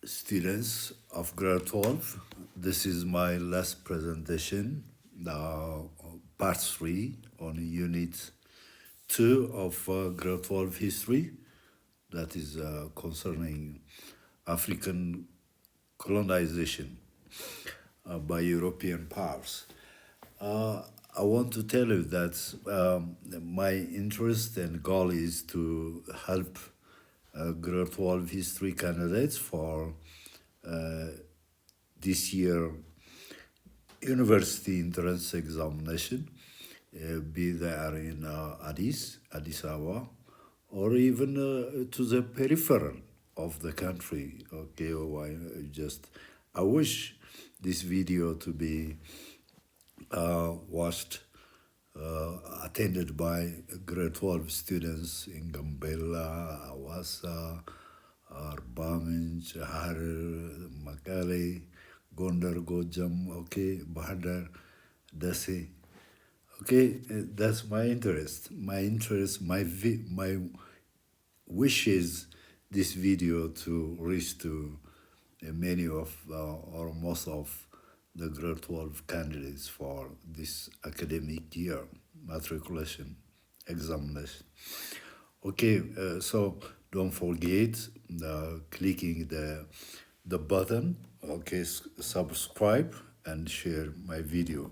students of grade 12. This is my last presentation, part 3 on unit 2 of grade 12 history, that is concerning African colonization by European powers. I want to tell you that my interest and goal is to help grade 12 history candidates for this year university entrance examination, be there in Addis Ababa, or even to the peripheral of the country. Okay, I wish this video to be watched, attended by grade 12 students in Gambela, Awassa, Arbaminch, Harar, Makale, Gondar, Gojam, okay, Bahadar, Dasi. Okay, that's my interest. My wish is this video to reach to many of or most of the grade 12 candidates for this academic year matriculation examination. Okay, so don't forget clicking the button, okay, subscribe and share my video,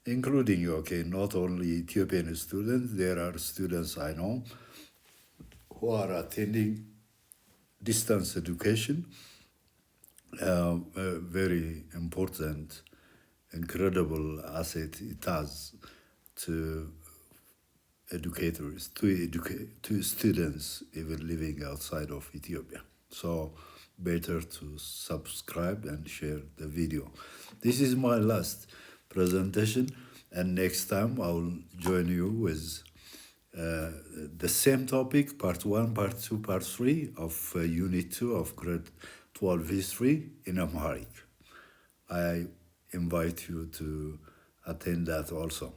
including, okay, not only Ethiopian students, there are students I know who are attending distance education, a very important, incredible asset it has to educators, to students even living outside of Ethiopia. So better to subscribe and share the video. This is my last presentation, and next time I will join you with the same topic, part 1, part 2, part 3 of unit 2 of grade 12 history in Amharic. I invite you to attend that also.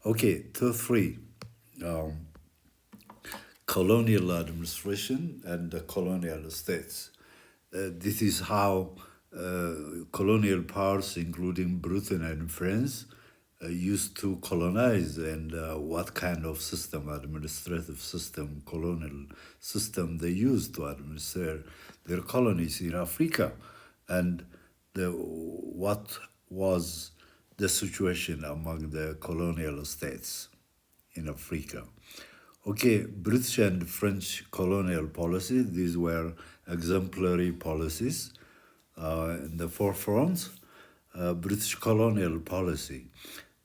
Okay, 2-3, colonial administration and the colonial states. This is how colonial powers, including Britain and France, used to colonize, and what kind of system, administrative system, colonial system they used to administer their colonies in Africa, and what was the situation among the colonial states in Africa. Okay, British and French colonial policy, these were exemplary policies in the forefront. British colonial policy.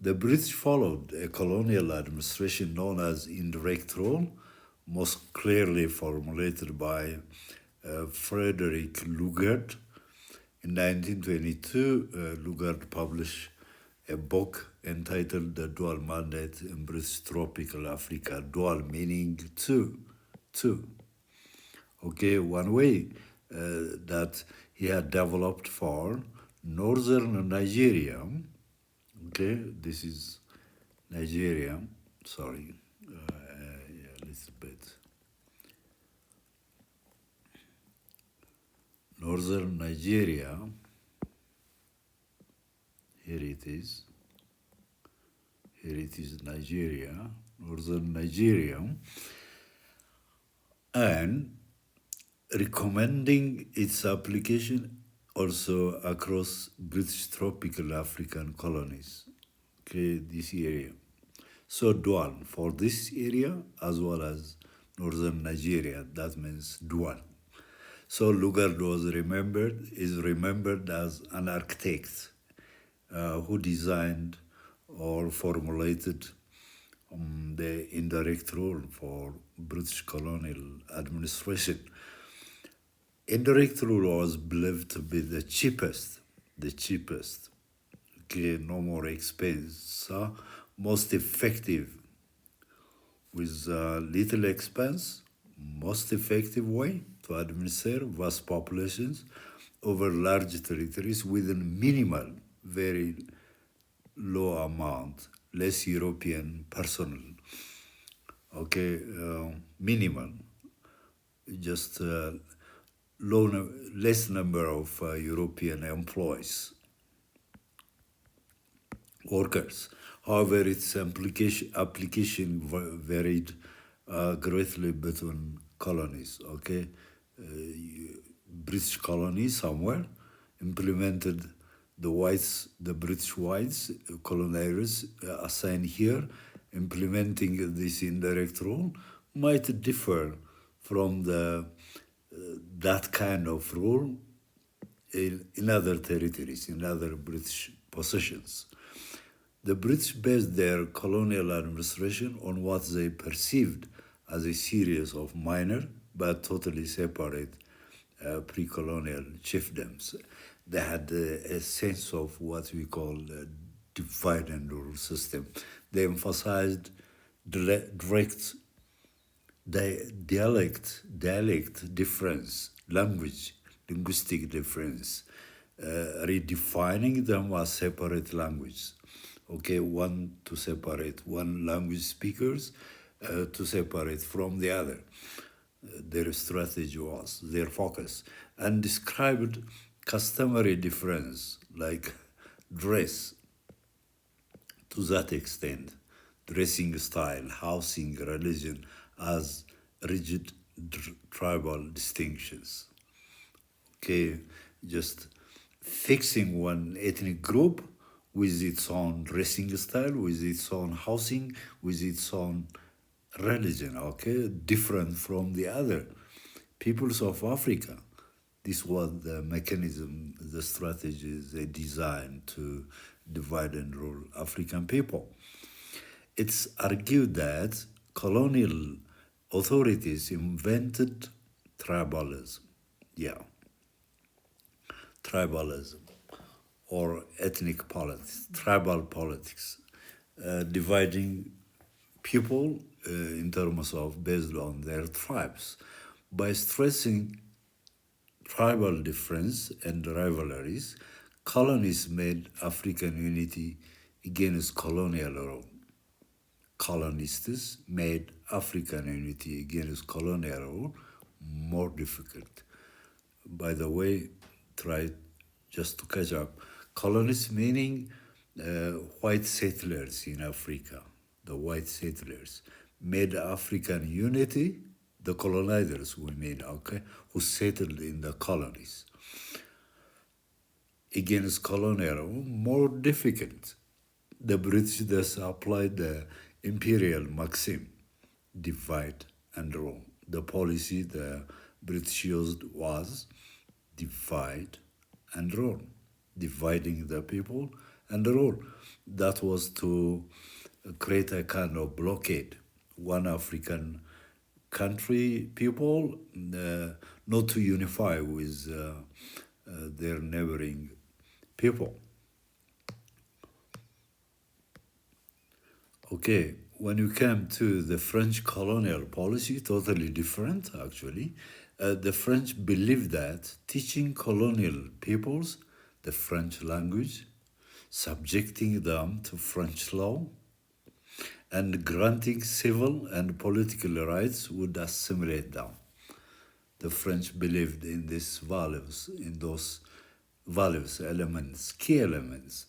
The British followed a colonial administration known as indirect rule, most clearly formulated by Frederick Lugard. In 1922, Lugard published a book entitled The Dual Mandate in British Tropical Africa. Dual meaning two. Okay, one way that he had developed for northern Nigeria. Okay, this is Nigeria. Sorry, a little bit. Northern Nigeria. Here it is. Here it is, Nigeria, northern Nigeria, and recommending its application also across British tropical African colonies. Okay, this area. So dual for this area as well as northern Nigeria, that means dual. So Lugard is remembered as an architect who designed or formulated the indirect rule for British colonial administration. Indirect rule was believed to be the cheapest, okay, no more expense, most effective, with little expense, most effective way to administer vast populations over large territories within minimal, very low amount, less European personnel. Okay, minimal, just less number of European employees, workers. However, its application varied greatly between colonies. Okay, British colonies somewhere implemented the British whites, colonizers assigned here, implementing this indirect rule might differ from that kind of rule in other territories, in other British possessions. The British based their colonial administration on what they perceived as a series of minor but totally separate pre-colonial chiefdoms. They had a sense of what we call a divide and rule system. They emphasized direct dialect difference, linguistic difference, redefining them as separate languages. Okay, one language speakers to separate from the other. Their strategy was, their focus, and described customary difference like dress to that extent, dressing style, housing, religion as rigid tribal distinctions. Okay, just fixing one ethnic group with its own dressing style, with its own housing, with its own religion, okay, different from the other peoples of Africa. This was the mechanism, the strategy they designed to divide and rule African people. It's argued that colonial authorities invented tribalism. Yeah, tribalism or ethnic politics, tribal politics, dividing people in terms of based on their tribes. By stressing tribal difference and rivalries, colonies made African unity against colonial rule. Colonists made African unity against colonial rule more difficult. By the way, try just to catch up. Colonists meaning white settlers in Africa, the white settlers made African unity, the colonizers we mean, okay, who settled in the colonies against colonial more difficult. The British thus applied the imperial maxim, divide and rule. The policy the British used was divide and rule, dividing the people and rule. That was to create a kind of blockade. One African country people not to unify with their neighboring people. Okay, when you come to the French colonial policy, totally different actually. The French believed that teaching colonial peoples the French language, subjecting them to French law, and granting civil and political rights would assimilate them. The French believed in these values, in those values, elements, key elements.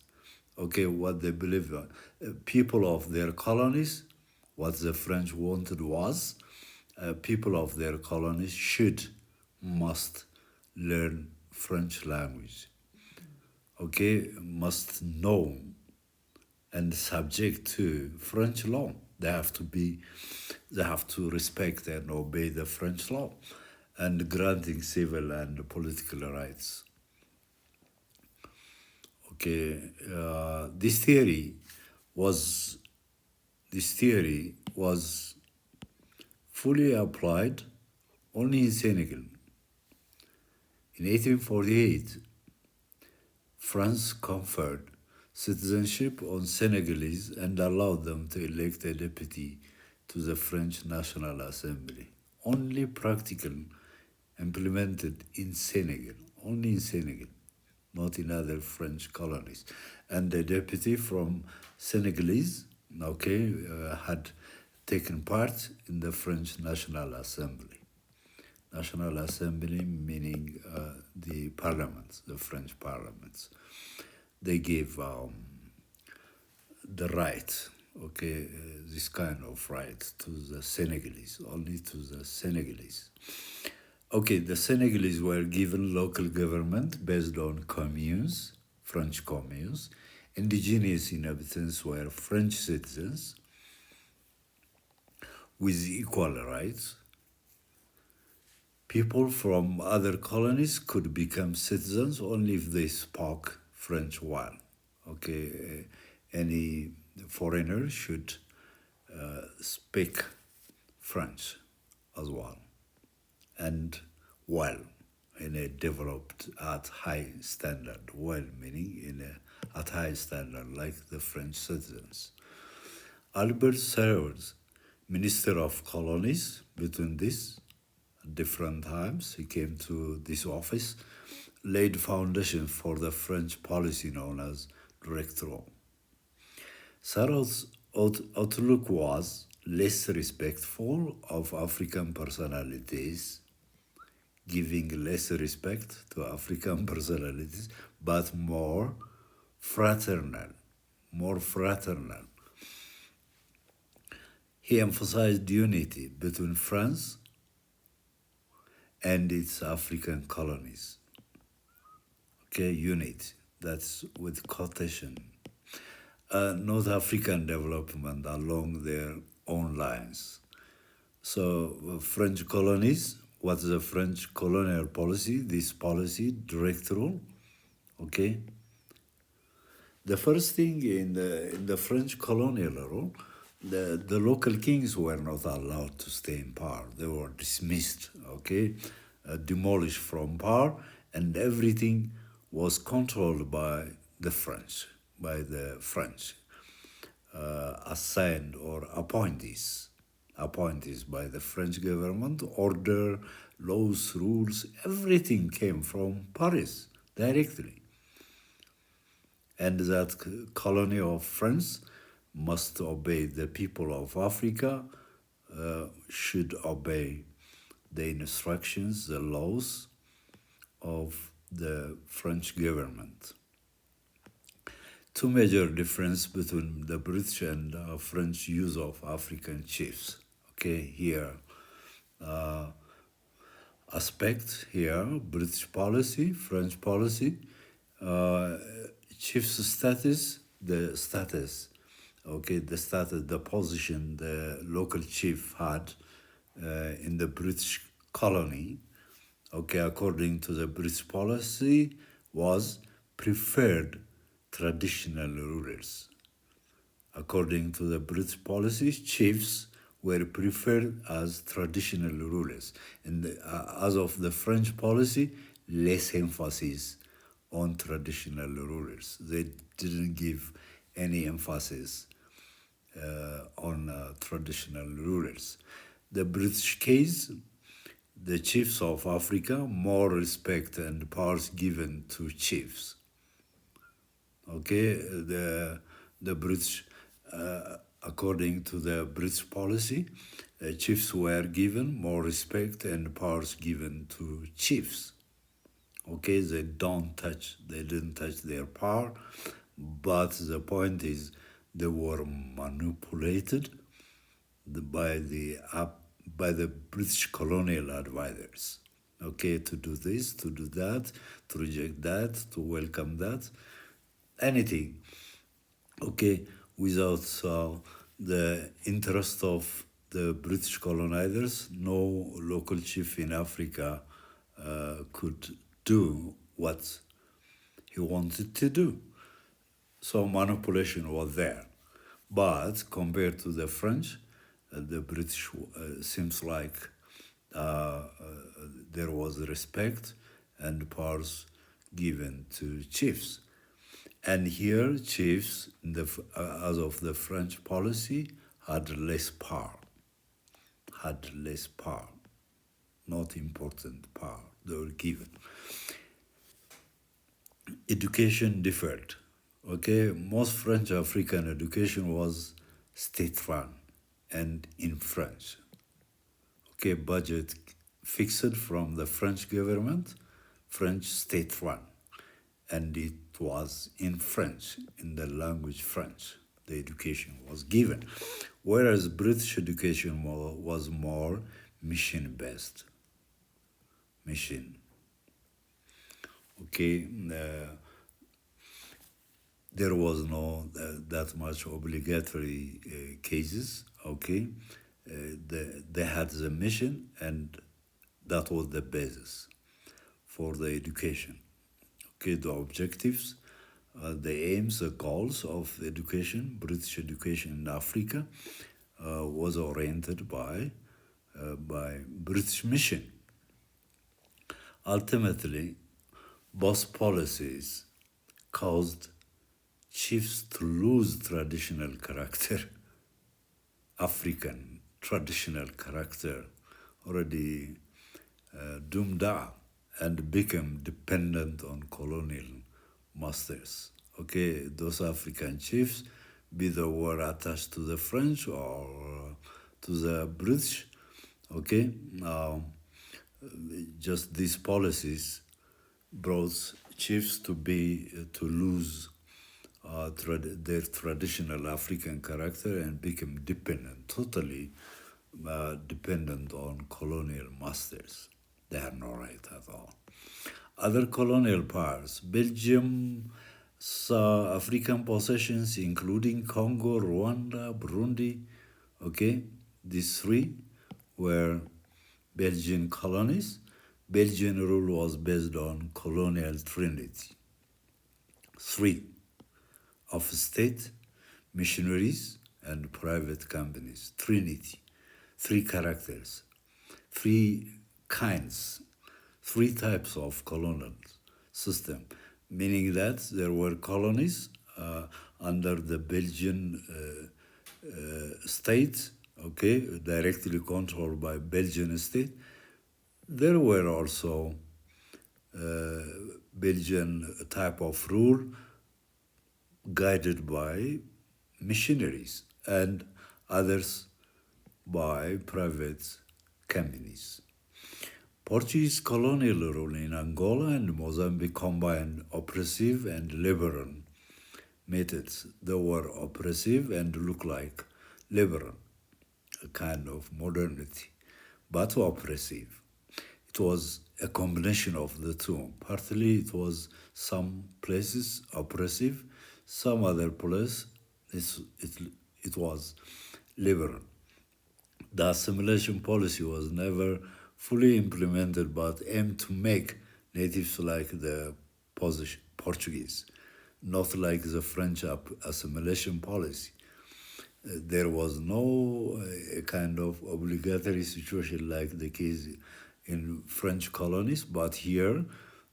Okay, what they believed, people of their colonies, what the French wanted was, people of their colonies must learn French language. Okay, must know and subject to French law. They have to respect and obey the French law and granting civil and political rights. Okay, this theory was fully applied only in Senegal. In 1848, France conferred citizenship on Senegalese and allowed them to elect a deputy to the French National Assembly. Only practical implemented in Senegal, only in Senegal, not in other French colonies. And the deputy from Senegalese, had taken part in the French National Assembly. National Assembly, meaning the parliaments, the French parliaments. They gave the right, this kind of right to the Senegalese, only to the Senegalese. Okay, the Senegalese were given local government based on communes, French communes. Indigenous inhabitants were French citizens with equal rights. People from other colonies could become citizens only if they spoke French well. Any foreigner should speak French as well and well in a developed at high standard. Well meaning at high standard like the French citizens. Albert served Minister of Colonies between these different times. He came to this office, laid foundation for the French policy known as directoire. Sarah's outlook was less respectful of African personalities, giving less respect to African personalities, but more fraternal, more fraternal. He emphasized unity between France and its African colonies. Unity, that's with quotation. North African development along their own lines. So, French colonies, what's the French colonial policy? This policy, directorial, okay? The first thing in the French colonial rule, the local kings were not allowed to stay in power. They were dismissed, demolished from power, and everything was controlled by the French, assigned or appointees by the French government. Order, laws, rules, everything came from Paris directly. And that colony of France must obey the people of Africa, should obey the instructions, the laws of the French government. Two major differences between the British and French use of African chiefs. Here, aspect here, British policy, French policy, chief's status, the position the local chief had in the British colony, according to the British policy, was preferred traditional rulers. According to the British policy, chiefs were preferred as traditional rulers. And as of the French policy, less emphasis on traditional rulers. They didn't give any emphasis on traditional rulers. The British case, the chiefs of Africa, more respect and powers given to chiefs. The British, according to the British policy, chiefs were given more respect and powers given to chiefs. They didn't touch their power, but the point is they were manipulated by the British colonial advisors. To do this, to do that, to reject that, to welcome that, anything. Without the interest of the British colonizers, no local chief in Africa could do what he wanted to do. So manipulation was there. But compared to the French, the British seems like there was respect and powers given to chiefs. And here, chiefs, as of the French policy, had less power. Not important power they were given. Education differed. Most French African education was state-run and in French. Budget fixed from the French government, French state-run, and it was in French, in the language French. The education was given, whereas British education was more mission-based. Mission. Okay, there was no that much obligatory cases. Okay, they had the mission, and that was the basis for the education. Okay, the objectives, the aims, the goals of education, British education in Africa, was oriented by British mission. Ultimately, both policies caused chiefs to lose traditional character, African traditional character, already doomed out, and became dependent on colonial masters. Okay, those African chiefs, be they were attached to the French or to the British, okay, just these policies brought chiefs to lose their traditional African character and became totally dependent on colonial masters. They had no right at all. Other colonial powers, Belgium saw African possessions including Congo, Rwanda, Burundi. Okay, these three were Belgian colonies. Belgian rule was based on colonial trinity. Three of state, missionaries, and private companies. Trinity. Three characters. Three kinds. Three types of colonial system, meaning that there were colonies under the Belgian state, okay, directly controlled by Belgian state. There were also Belgian type of rule guided by missionaries and others by private companies. Portuguese colonial rule in Angola and Mozambique combined oppressive and liberal methods. They were oppressive and look like liberal, a kind of modernity, but oppressive. It was a combination of the two. Partly it was some places oppressive, some other place it was liberal. The assimilation policy was never fully implemented but aimed to make natives like the Portuguese, not like the French assimilation policy. There was no kind of obligatory situation like the case in French colonies, but here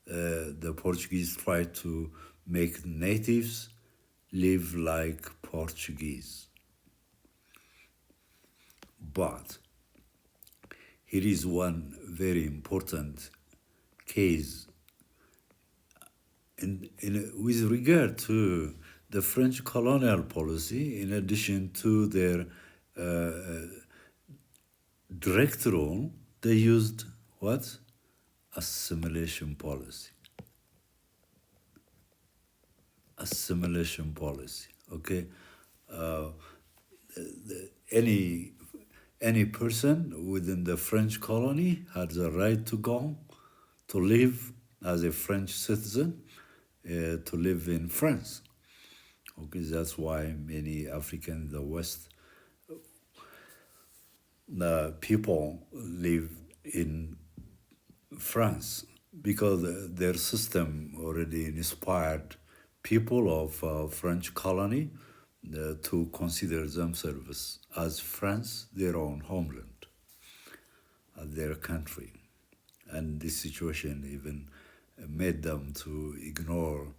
the Portuguese tried to make natives live like Portuguese. But here is one very important case with regard to the French colonial policy. In addition to their direct rule, they used what? Assimilation policy. Assimilation policy, okay? Any person within the French colony had the right to go to live as a French citizen, to live in France. Okay, that's why many Africans in the West people live in France because their system already inspired people of French colony to consider themselves as France their own homeland, their country. And this situation even made them to ignore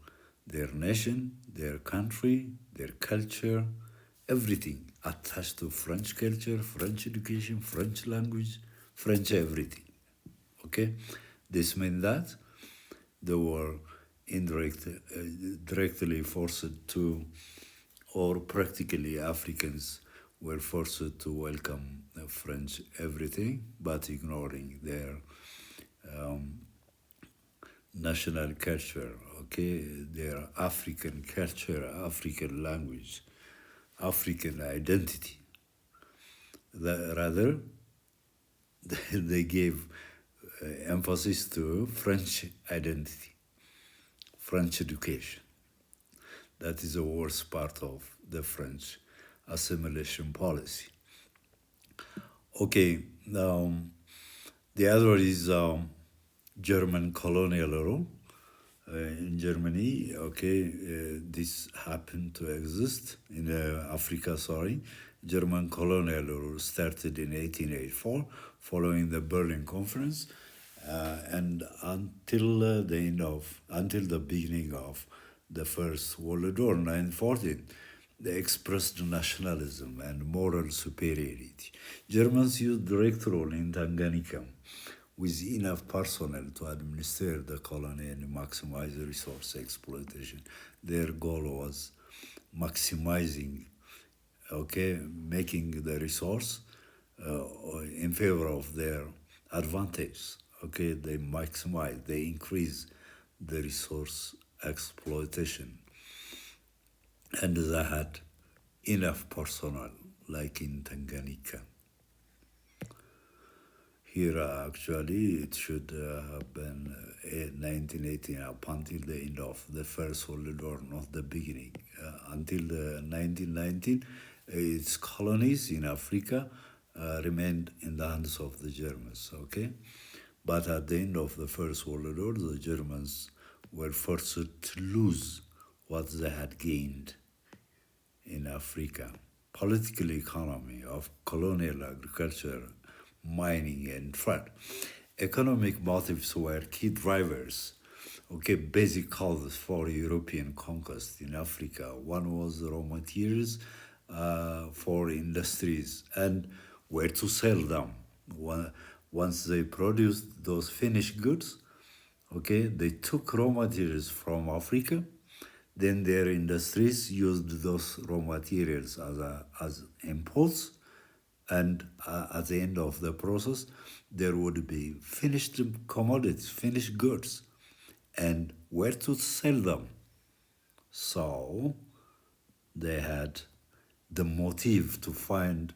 their nation, their country, their culture, everything attached to French culture, French education, French language, French everything. Okay? This meant that they were directly forced to, or practically Africans were forced to welcome French everything, but ignoring their national culture, okay, their African culture, African language, African identity. Rather, they gave emphasis to French identity, French education. That is the worst part of the French assimilation policy. Okay, the other is German colonial rule. In Germany, okay, this happened to exist in Africa, sorry. German colonial rule started in 1884 following the Berlin Conference and until the beginning of the First World War, 1914. They expressed nationalism and moral superiority. Germans used direct rule in Tanganyika with enough personnel to administer the colony and maximize resource exploitation. Their goal was maximizing, okay, making the resource in favor of their advantage. Okay, they maximize, they increase the resource exploitation. And they had enough personnel, like in Tanganyika. Here, actually, it should have been 1918 up until the end of the First World War, not the beginning. Until 1919, its colonies in Africa remained in the hands of the Germans, okay? But at the end of the First World War, the Germans were forced to lose what they had gained in Africa. Political economy of colonial agriculture, mining, and trade. Economic motives were key drivers, okay, basic causes for European conquest in Africa. One was raw materials for industries and where to sell them. Once they produced those finished goods, okay, they took raw materials from Africa. Then their industries used those raw materials as imports, and at the end of the process, there would be finished commodities, finished goods, and where to sell them. So they had the motive to find,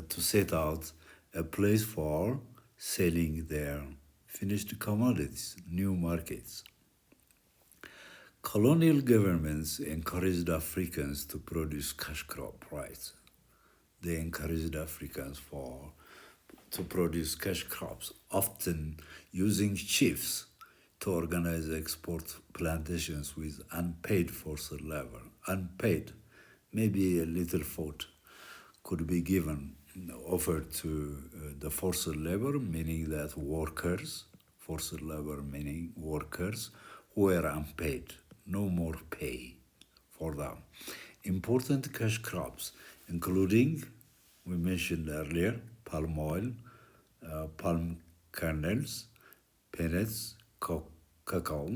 to set out a place for selling their finished commodities, new markets. Colonial governments encouraged Africans to produce cash crop rice. They encouraged Africans to produce cash crops, often using chiefs to organize export plantations with unpaid forced labor. Unpaid, maybe a little thought could be given, offered to the forced labor, meaning that workers, forced labor meaning workers who were unpaid, no more pay for them. Important cash crops, including, we mentioned earlier, palm oil, palm kernels, peanuts, cacao,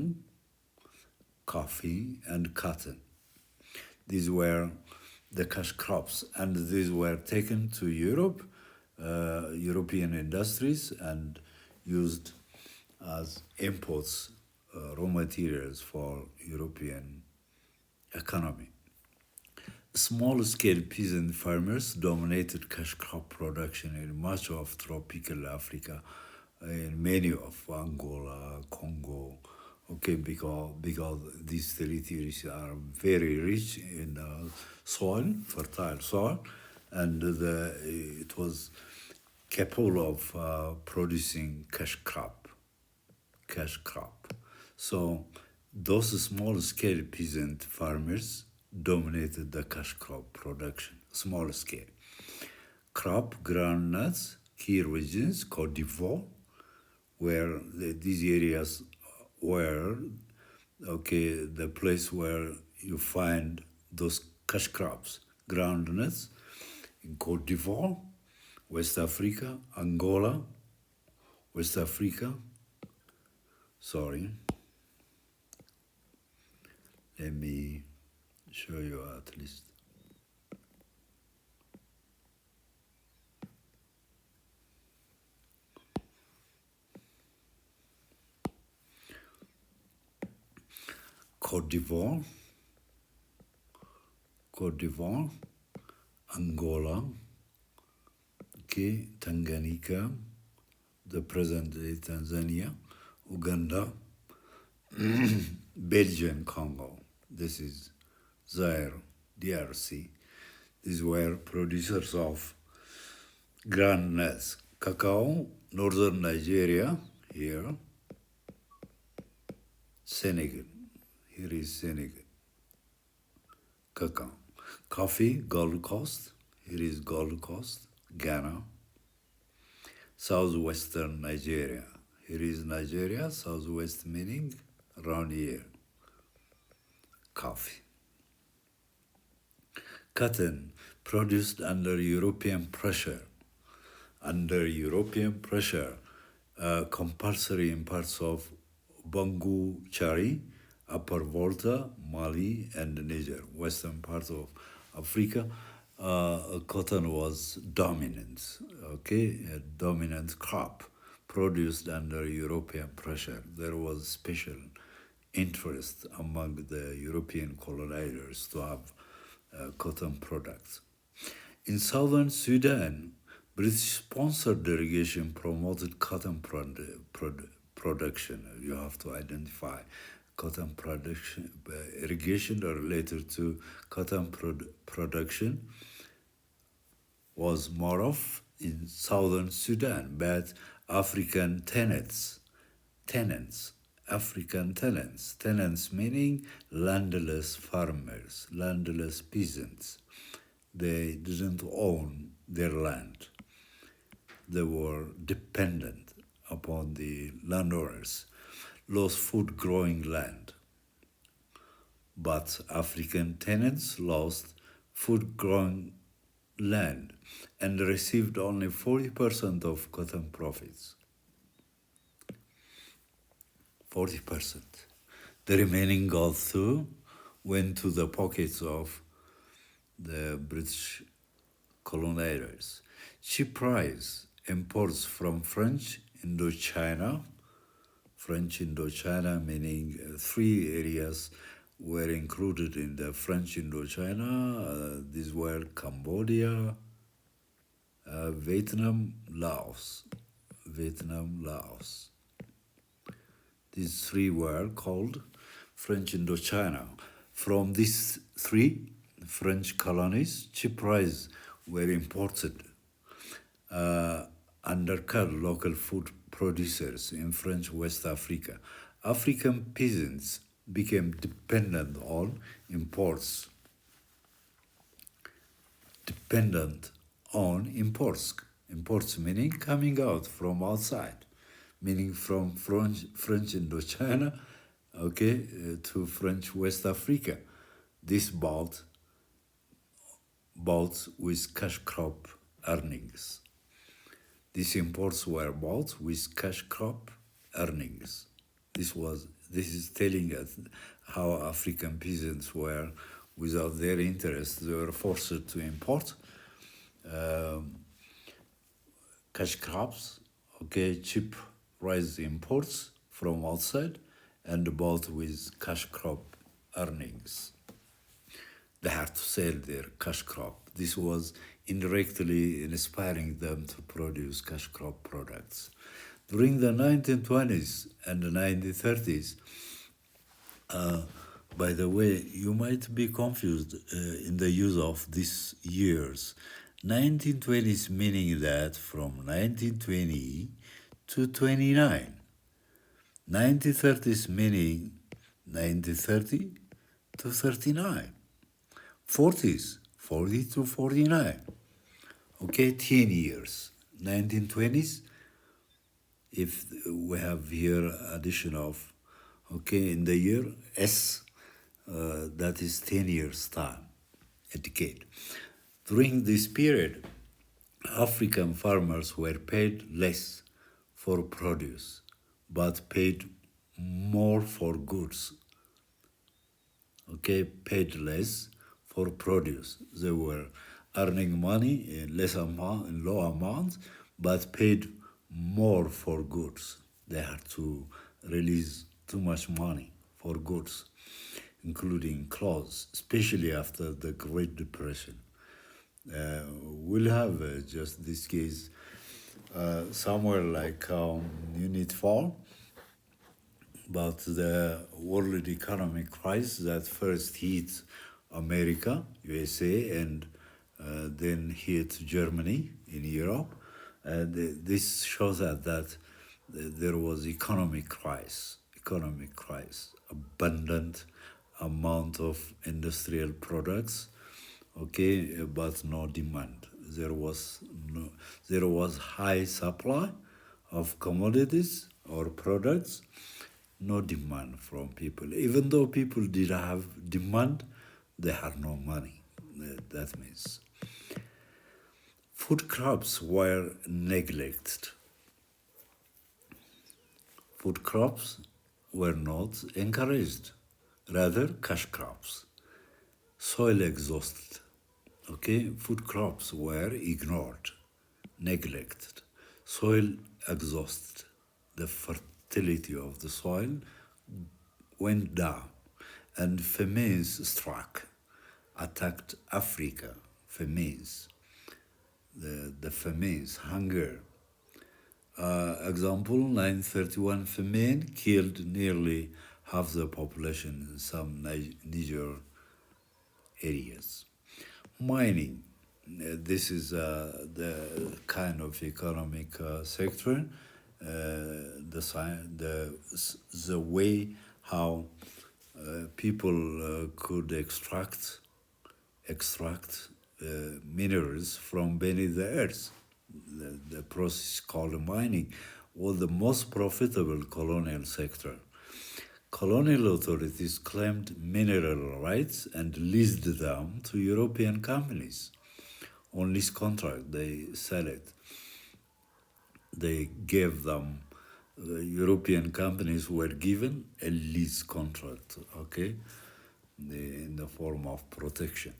coffee, and cotton. These were the cash crops, and these were taken to Europe, European industries, and used as imports, raw materials for European economy. Small-scale peasant farmers dominated cash crop production in much of tropical Africa, in many of Angola, Congo, okay, because these territories are very rich in soil, fertile soil, and it was capable of producing cash crop. So those small-scale peasant farmers dominated the cash crop production, small scale. Crop groundnuts, key regions, Cote d'Ivoire, where these areas were, okay, the place where you find those cash crops, groundnuts, in Cote d'Ivoire, West Africa, Angola, West Africa. Sorry. Let me show you at least. Côte d'Ivoire, Angola, okay, Tanganyika, the present-day Tanzania, Uganda, Belgian Congo. This is Zaire, DRC. These were producers of ground nuts. Cacao, northern Nigeria, here. Senegal, here is Senegal. Cacao. Coffee, Gold Coast, here is Gold Coast, Ghana. Southwestern Nigeria, here is Nigeria, southwest meaning around here. Coffee. Cotton, produced under European pressure. Under European pressure, compulsory in parts of Bangu Chari, Upper Volta, Mali, and Niger, western part of Africa. Cotton was dominant, okay, a dominant crop produced under European pressure. There was special interest among the European colonizers to have cotton products. In southern Sudan, British-sponsored delegation promoted cotton production. You have to identify cotton production. Irrigation related to cotton production was more of in southern Sudan, but African tenants, meaning landless farmers, landless peasants. They didn't own their land. They were dependent upon the landowners, lost food growing land. But African tenants lost food growing land and received only 40% of cotton profits. 40%. The remaining went to the pockets of the British colonizers. Cheap price imports from French Indochina meaning three areas were included in the French Indochina. These were Cambodia, Vietnam, Laos. These three were called French Indochina. From these three French colonies, cheap rice were imported, undercut local food producers in French West Africa. African peasants became dependent on imports. Imports meaning coming out from outside, meaning from French Indochina, okay, to French West Africa. This bought with cash crop earnings. These imports were bought with cash crop earnings. This is telling us how African peasants were, without their interest, they were forced to import cash crops, okay, cheap rice imports from outside, and bought with cash crop earnings. They had to sell their cash crop. This was indirectly inspiring them to produce cash crop products. During the 1920s and the 1930s, by the way, you might be confused in the use of these years. 1920s meaning that from 1920 to 29. 1930s meaning 1930 to 39. 40s, 40 to 49. Okay, 10 years. 1920s, if we have here addition of, okay, in the year S, that is 10 years time, a decade. During this period, African farmers were paid less for produce, but paid more for goods. Okay, paid less for produce. They were earning money in low amounts, but paid more for goods. They had to release too much money for goods. including clothes, especially after the Great Depression. We'll have just this case somewhere like Unit 4 about the world economic crisis that first hit America, USA, and then hit Germany in Europe. And this shows that there was economic crisis, abundant amount of industrial products, okay, but no demand. There was high supply of commodities or products, no demand from people. Even though people did have demand, they had no money. That means food crops were neglected. Food crops were not encouraged, rather cash crops. Soil exhausted. Okay, food crops were ignored, neglected. Soil exhausted. The fertility of the soil went down, and famines struck, attacked Africa. Famines, the famines, hunger. Example, 931 famine killed nearly half the population in some Niger areas. Mining, this is the kind of economic sector, the way how people could extract minerals from beneath the earth. The process called mining was the most profitable colonial sector. Colonial authorities claimed mineral rights and leased them to European companies. On lease contract, they sell it. They gave them, the European companies were given a lease contract, okay, in the form of protection.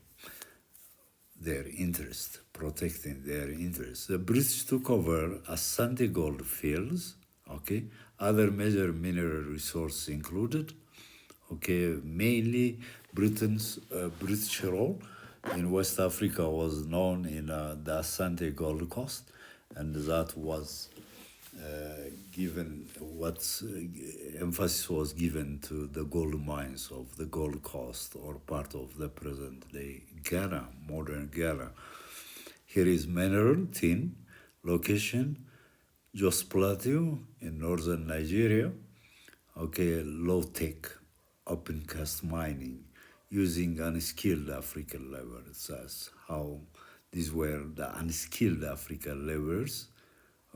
Their interest, protecting their interest. The British took over Asante gold fields, okay. Other major mineral resources included, okay, mainly British role in West Africa was known in the Asante Gold Coast, and that was given emphasis was given to the gold mines of the Gold Coast, or part of the present-day Ghana, modern Ghana. Here is mineral tin, location Jos Plateau in northern Nigeria. Okay, low-tech, open-cast mining using unskilled African laborers. That's how these were the unskilled African laborers,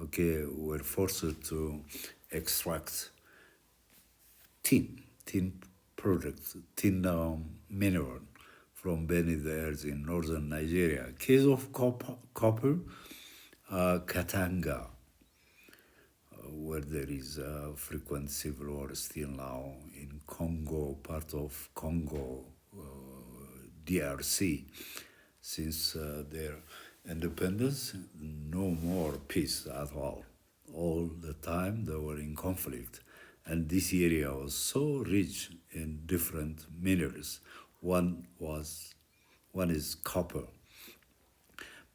okay, were forced to extract tin products, tin mineral from beneath the earth in northern Nigeria. Case of copper, Katanga, where there is a frequent civil war still now in Congo, part of Congo, DRC. Since their independence, no more peace at all. All the time they were in conflict. And this area was so rich in different minerals. One is copper.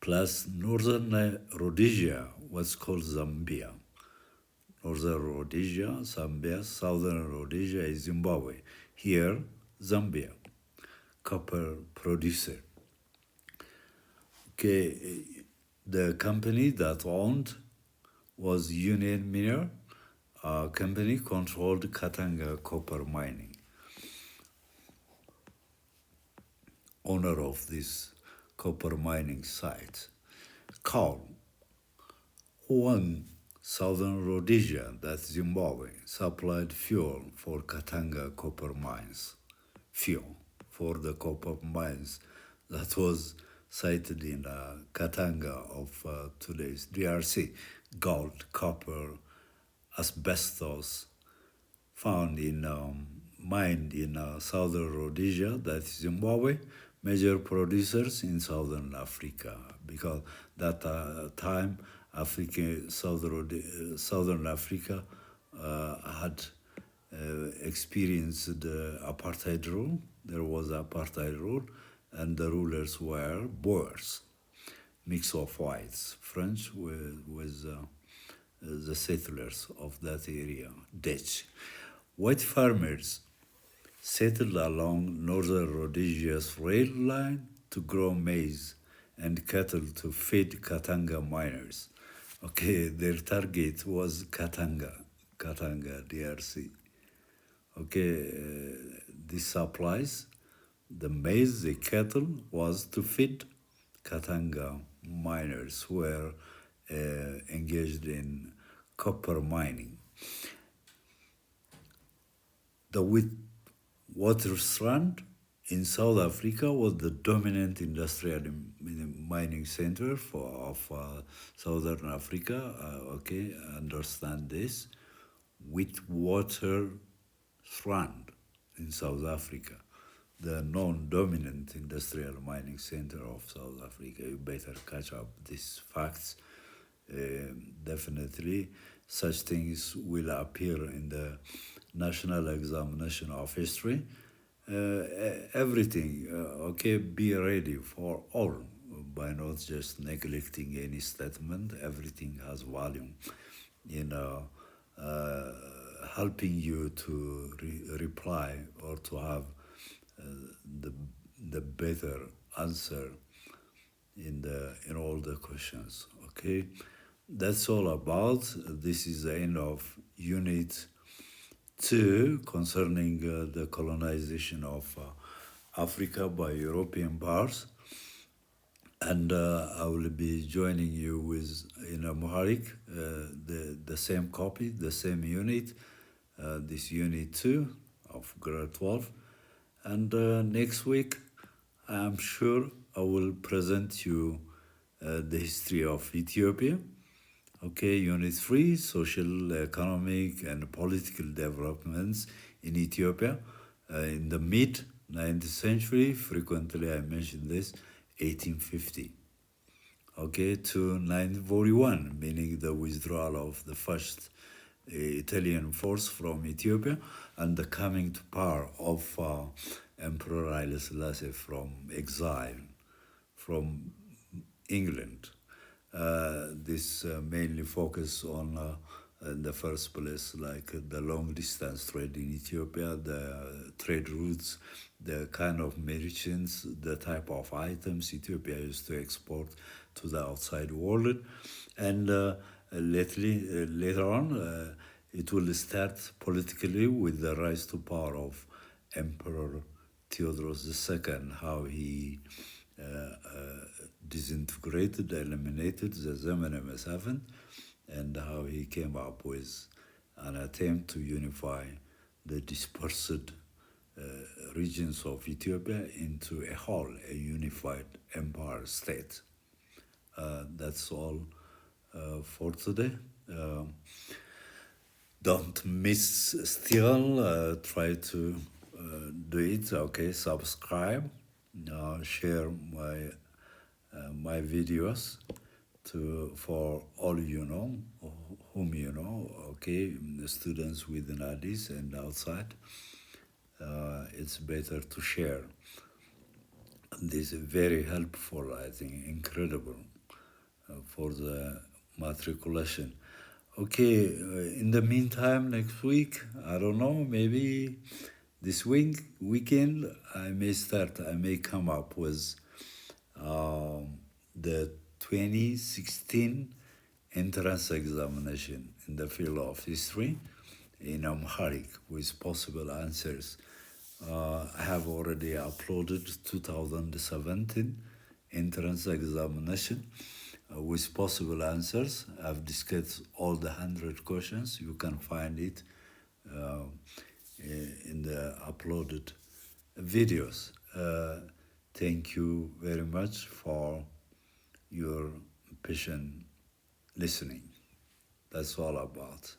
Plus northern Rhodesia was called Zambia. Northern Rhodesia, Zambia, southern Rhodesia is Zimbabwe. Here, Zambia, copper producer. Okay, the company that owned was Union Miner, a company controlled Katanga copper mining. Owner of this copper mining site, Carl, one southern Rhodesia, that's Zimbabwe, supplied fuel for Katanga copper mines. Fuel for the copper mines that was sited in Katanga of today's DRC. Gold, copper, asbestos found in mined in southern Rhodesia, that's Zimbabwe, major producers in southern Africa, because that time southern Africa had experienced the apartheid rule. There was apartheid rule, and the rulers were Boers, mix of whites, French with the settlers of that area, Dutch. White farmers settled along northern Rhodesia's rail line to grow maize and cattle to feed Katanga miners. Okay, their target was Katanga, DRC. Okay, this supplies the maize, the cattle was to feed Katanga miners who were engaged in copper mining. The Witwatersrand in South Africa was the dominant industrial mining center of Southern Africa. Okay, understand this. Witwatersrand in South Africa, the non-dominant industrial mining center of South Africa. You better catch up these facts. Definitely, such things will appear in the National Examination of History. Everything, okay, be ready for all by not just neglecting any statement. Everything has volume, helping you to reply or to have the better answer in all the questions. Okay, that's all about. This is the end of Unit 2 concerning the colonization of Africa by European powers. And I will be joining you with in Amharic, the same copy, the same unit, this Unit 2 of grade 12. And next week, I'm sure I will present you the history of Ethiopia. Okay, Unit 3, social, economic, and political developments in Ethiopia in the mid-19th century. Frequently, I mention this, 1850. Okay, to 1941, meaning the withdrawal of the first Italian force from Ethiopia and the coming to power of Emperor Haile Selassie from exile from England. This mainly focus on in the first place, like the long distance trade in Ethiopia, the trade routes, the kind of merchants, the type of items Ethiopia used to export to the outside world. And later on, it will start politically with the rise to power of Emperor Theodorus II, how he disintegrated, eliminated the Zemene Mesafint, and how he came up with an attempt to unify the dispersed regions of Ethiopia into a whole, a unified empire state. That's all for today. Don't miss still, try to do it, okay, subscribe, share my videos for all you know, whom you know, okay, the students within Addis and outside. It's better to share. This is very helpful, I think, incredible for the matriculation. Okay, in the meantime, next week, I don't know, maybe this weekend, I may come up with the 2016 entrance examination in the field of history in Amharic with possible answers. I have already uploaded 2017 entrance examination with possible answers. I've discussed all the 100 questions. You can find it in the uploaded videos. Thank you very much for your patient listening. That's all about.